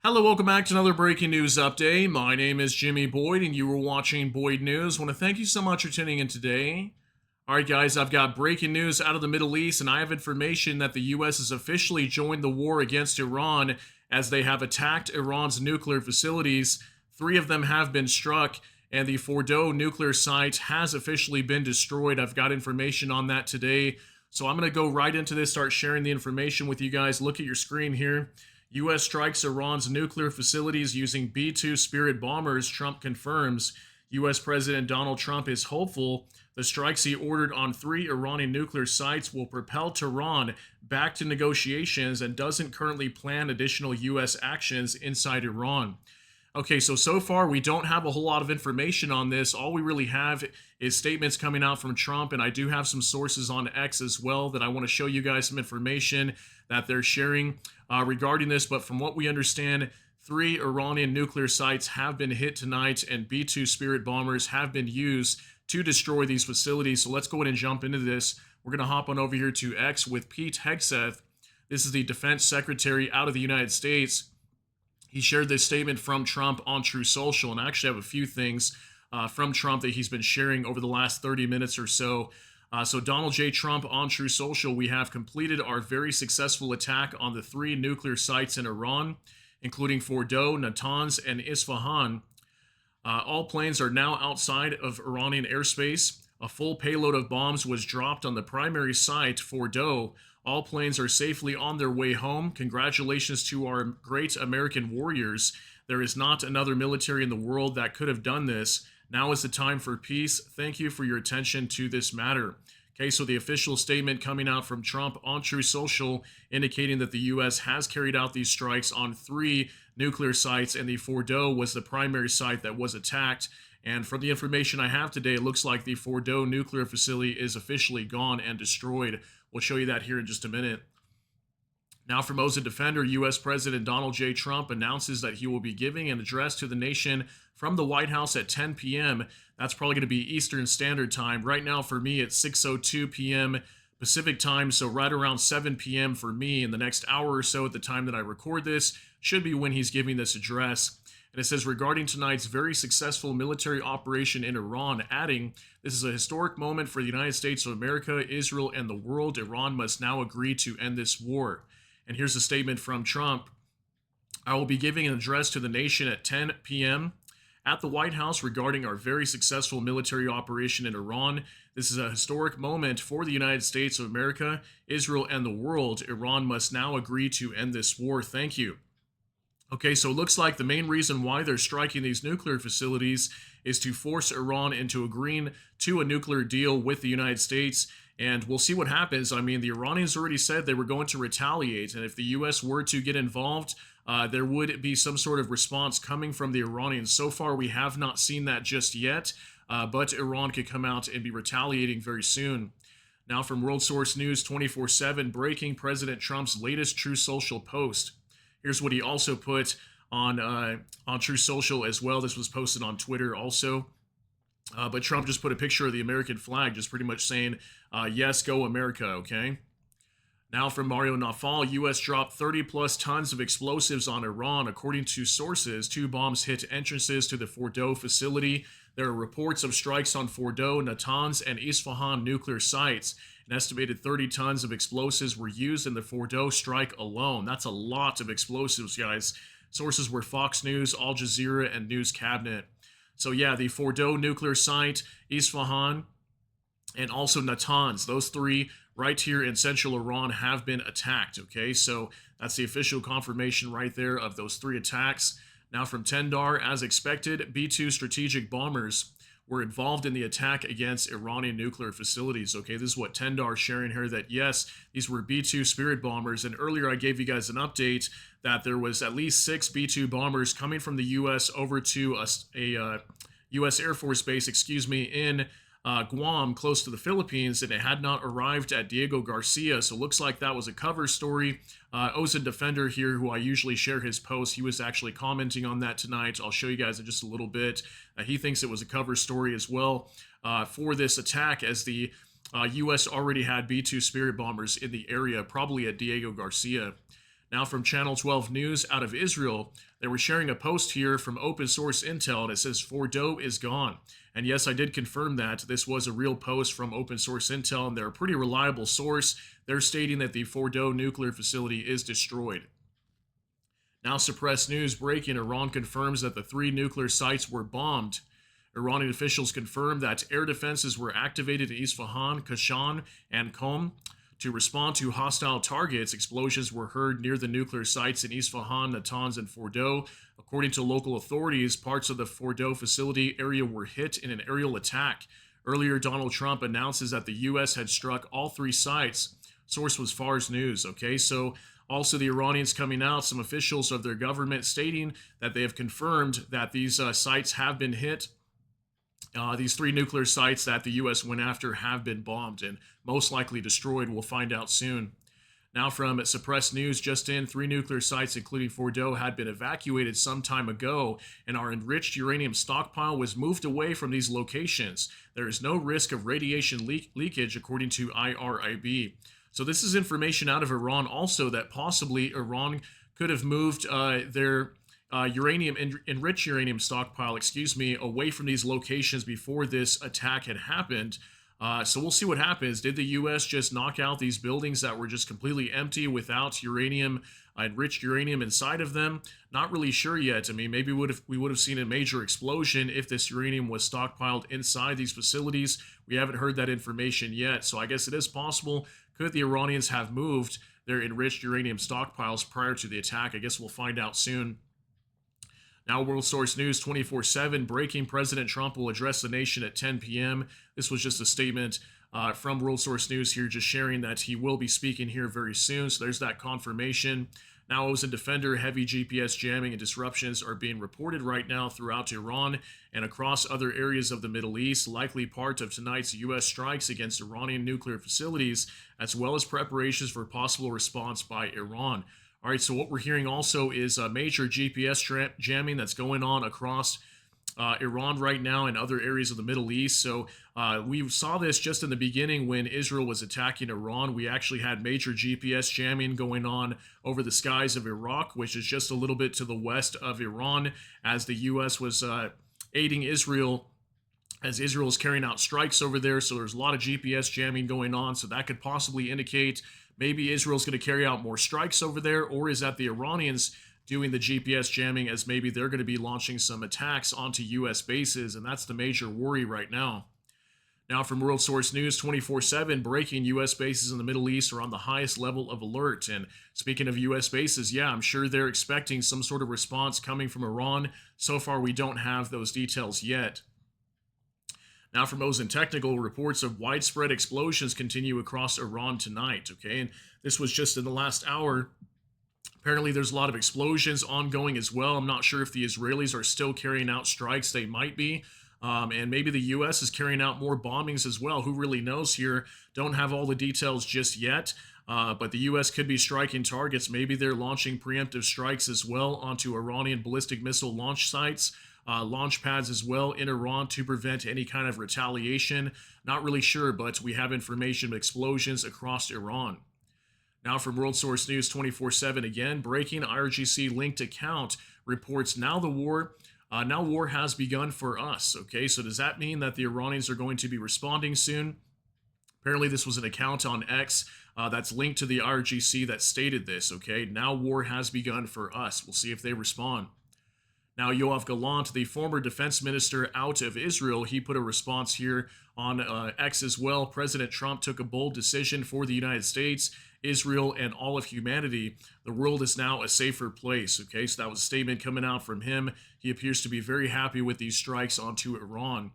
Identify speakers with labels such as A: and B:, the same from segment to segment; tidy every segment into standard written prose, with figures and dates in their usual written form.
A: Hello, welcome back to another breaking news update. My name is Jimmy Boyd, and you were watching Boyd News. I want to thank you so much for tuning in today. All right, guys, I've got breaking news out of the Middle East, and I have information that the U.S. has officially joined the war against Iran as they have attacked Iran's nuclear facilities. Three of them have been struck, and the Fordow nuclear site has officially been destroyed. I've got information on that today. So I'm going to go right into this, start sharing the information with you guys. Look at your screen here. U.S. strikes Iran's nuclear facilities using B-2 Spirit bombers, Trump confirms. U.S. President Donald Trump is hopeful the strikes he ordered on three Iranian nuclear sites will propel Tehran back to negotiations and doesn't currently plan additional U.S. actions inside Iran. Okay, so far we don't have a whole lot of information on this. All we really have is statements coming out from Trump, and I do have some sources on X as well that I want to show you guys some information that they're sharing regarding this. But from what we understand, three Iranian nuclear sites have been hit tonight, and B-2 Spirit bombers have been used to destroy these facilities. So let's go ahead and jump into this. We're going to hop on over here to X with Pete Hegseth. This is the defense secretary out of the United States. He shared this statement from Trump on True Social, and I actually have a few things from Trump that he's been sharing over the last 30 minutes or so. So Donald J. Trump on True Social, we have completed our very successful attack on the three nuclear sites in Iran, including Fordow, Natanz, and Isfahan. All planes are now outside of Iranian airspace. A full payload of bombs was dropped on the primary site, Fordow. All planes are safely on their way home. Congratulations to our great American warriors. There is not another military in the world that could have done this. Now is the time for peace. Thank you for your attention to this matter. Okay, so the official statement coming out from Trump on True Social indicating that the U.S. has carried out these strikes on three nuclear sites, and the Fordow was the primary site that was attacked. And from the information I have today, it looks like the Fordow nuclear facility is officially gone and destroyed. We'll show you that here in just a minute. Now from Moza Defender, U.S. President Donald J. Trump announces that he will be giving an address to the nation from the White House at 10 p.m. That's probably going to be Eastern Standard Time. Right now for me, it's 6:02 p.m. Pacific Time, so right around 7 p.m. for me in the next hour or so at the time that I record this should be when he's giving this address. And it says, regarding tonight's very successful military operation in Iran, adding, this is a historic moment for the United States of America, Israel, and the world. Iran must now agree to end this war. And here's a statement from Trump. I will be giving an address to the nation at 10 p.m. at the White House regarding our very successful military operation in Iran. This is a historic moment for the United States of America, Israel, and the world. Iran must now agree to end this war. Thank you. Okay, so it looks like the main reason why they're striking these nuclear facilities is to force Iran into agreeing to a nuclear deal with the United States. And we'll see what happens. I mean, the Iranians already said they were going to retaliate. And if the U.S. were to get involved, there would be some sort of response coming from the Iranians. So far, we have not seen that just yet. But Iran could come out and be retaliating very soon. Now from World Source News 24/7, breaking President Trump's latest True Social post. Here's what he also put on True Social as well. This was posted on Twitter also. But Trump just put a picture of the American flag, just pretty much saying, yes, go America, okay? Now from Mario Nafal, U.S. dropped 30-plus tons of explosives on Iran. According to sources, two bombs hit entrances to the Fordow facility. There are reports of strikes on Fordow, Natanz, and Isfahan nuclear sites. An estimated 30 tons of explosives were used in the Fordow strike alone. That's a lot of explosives, guys. Sources were Fox News, Al Jazeera, and News Cabinet. So yeah, the Fordow nuclear site, Isfahan, and also Natanz, those three right here in central Iran have been attacked, okay? So that's the official confirmation right there of those three attacks. Now from Tendar, as expected, B-2 strategic bombers were involved in the attack against Iranian nuclear facilities. Okay, this is what Tendar sharing here, that yes, these were B-2 Spirit bombers. And earlier I gave you guys an update that there was at least 6 B-2 bombers coming from the U.S. over to a U.S. Air Force base, in Guam, close to the Philippines, and it had not arrived at Diego Garcia. So it looks like that was a cover story. Ozen Defender here, who I usually share his posts, he was actually commenting on that tonight. I'll show you guys in just a little bit. He thinks it was a cover story as well for this attack, as the U.S. already had B-2 Spirit bombers in the area, probably at Diego Garcia. Now, from Channel 12 News out of Israel, they were sharing a post here from open source intel, and it says Fordo is gone. And yes, I did confirm that. This was a real post from open source intel, and they're a pretty reliable source. They're stating that the Fordo nuclear facility is destroyed. Now, suppressed news breaking: Iran confirms that the 3 nuclear sites were bombed. Iranian officials confirmed that air defenses were activated in Isfahan, Kashan, and Qom. To respond to hostile targets, explosions were heard near the nuclear sites in Isfahan, Natanz, and Fordo. According to local authorities, parts of the Fordo facility area were hit in an aerial attack. Earlier, Donald Trump announces that the U.S. had struck all 3 sites. Source was Fars News. Okay, so also the Iranians coming out, some officials of their government stating that they have confirmed that these sites have been hit. These 3 nuclear sites that the U.S. went after have been bombed and most likely destroyed. We'll find out soon. Now, from suppressed news, just in, 3 nuclear sites, including Fordo, had been evacuated some time ago, and our enriched uranium stockpile was moved away from these locations. There is no risk of radiation leakage, according to IRIB. So this is information out of Iran also that possibly Iran could have moved their enriched uranium stockpile, away from these locations before this attack had happened. So we'll see what happens. Did the U.S. just knock out these buildings that were just completely empty without uranium, enriched uranium inside of them? Not really sure yet. I mean, maybe we would have seen a major explosion if this uranium was stockpiled inside these facilities. We haven't heard that information yet. So I guess it is possible. Could the Iranians have moved their enriched uranium stockpiles prior to the attack? I guess we'll find out soon. Now, World Source News 24/7 breaking: President Trump will address the nation at 10 p.m. This was just a statement from World Source News here, just sharing that he will be speaking here very soon. So there's that confirmation. Now, OSINT Defender, heavy GPS jamming and disruptions are being reported right now throughout Iran and across other areas of the Middle East, likely part of tonight's U.S. strikes against Iranian nuclear facilities, as well as preparations for possible response by Iran. All right, so what we're hearing also is major GPS jamming that's going on across Iran right now and other areas of the Middle East. So we saw this just in the beginning when Israel was attacking Iran. We actually had major GPS jamming going on over the skies of Iraq, which is just a little bit to the west of Iran, as the U.S. was aiding Israel as Israel is carrying out strikes over there. So there's a lot of GPS jamming going on. So that could possibly indicate maybe Israel's going to carry out more strikes over there, or is that the Iranians doing the GPS jamming, as maybe they're going to be launching some attacks onto U.S. bases, and that's the major worry right now. Now, from World Source News 24/7, breaking: U.S. bases in the Middle East are on the highest level of alert. And speaking of U.S. bases, yeah, I'm sure they're expecting some sort of response coming from Iran. So far, we don't have those details yet. Now, from OSINT Technical, reports of widespread explosions continue across Iran tonight, okay? And this was just in the last hour. Apparently, there's a lot of explosions ongoing as well. I'm not sure if the Israelis are still carrying out strikes. They might be. And maybe the U.S. is carrying out more bombings as well. Who really knows here? Don't have all the details just yet. But the U.S. could be striking targets. Maybe they're launching preemptive strikes as well onto Iranian ballistic missile launch sites, launch pads as well in Iran, to prevent any kind of retaliation. Not really sure, but we have information of explosions across Iran. Now, from World Source News 24/7 again, breaking: IRGC linked account reports now war has begun for us. Okay, so does that mean that the Iranians are going to be responding soon? Apparently, this was an account on X that's linked to the IRGC that stated this. Okay, now war has begun for us. We'll see if they respond. Now, Yoav Gallant, the former defense minister out of Israel, he put a response here on X as well. President Trump took a bold decision for the United States, Israel, and all of humanity. The world is now a safer place. Okay, so that was a statement coming out from him. He appears to be very happy with these strikes onto Iran.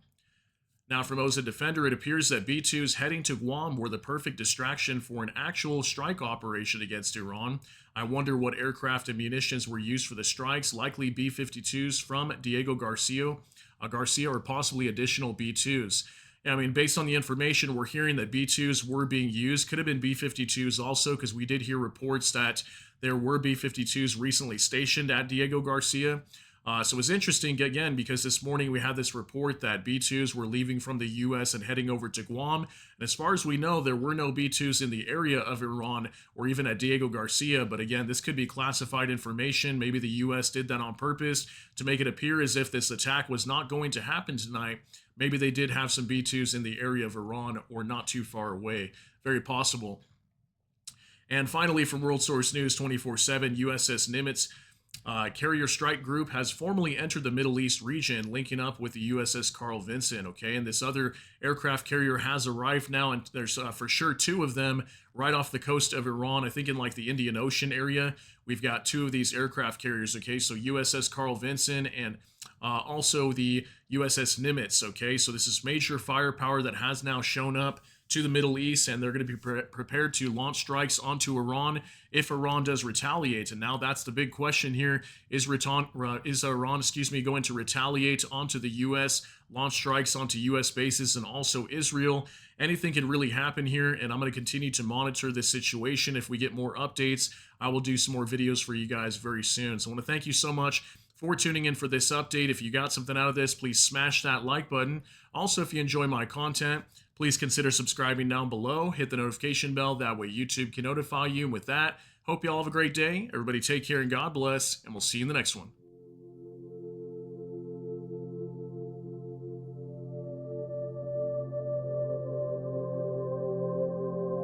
A: Now, from OSINT Defender, it appears that B-2s heading to Guam were the perfect distraction for an actual strike operation against Iran. I wonder what aircraft and munitions were used for the strikes, likely B-52s from Diego Garcia, or possibly additional B-2s. I mean, based on the information, we're hearing that B-2s were being used. Could have been B-52s also, because we did hear reports that there were B-52s recently stationed at Diego Garcia. So it was interesting again because this morning we had this report that B-2s were leaving from the U.S. and heading over to Guam. And as far as we know, there were no B-2s in the area of Iran or even at Diego Garcia. But again, this could be classified information. Maybe the U.S. did that on purpose to make it appear as if this attack was not going to happen tonight. Maybe they did have some B-2s in the area of Iran or not too far away. Very possible. And finally, from World Source News 24/7, USS Nimitz carrier strike group has formally entered the Middle East region, linking up with the USS Carl Vinson. Okay, and this other aircraft carrier has arrived now, and there's for sure two of them right off the coast of Iran. I think in like the Indian Ocean area, we've got two of these aircraft carriers. Okay, so USS Carl Vinson and also the USS Nimitz. Okay, so this is major firepower that has now shown up to the Middle East, and they're going to be prepared to launch strikes onto Iran if Iran does retaliate. And now that's the big question here: is Iran, going to retaliate onto the U.S., launch strikes onto U.S. bases and also Israel? Anything can really happen here, and I'm going to continue to monitor this situation. If we get more updates, I will do some more videos for you guys very soon. So I want to thank you so much for tuning in for this update. If you got something out of this, please smash that like button. Also, if you enjoy my content, please consider subscribing down below. Hit the notification bell. That way YouTube can notify you. And with that, hope you all have a great day. Everybody take care and God bless, and we'll see you in the next one.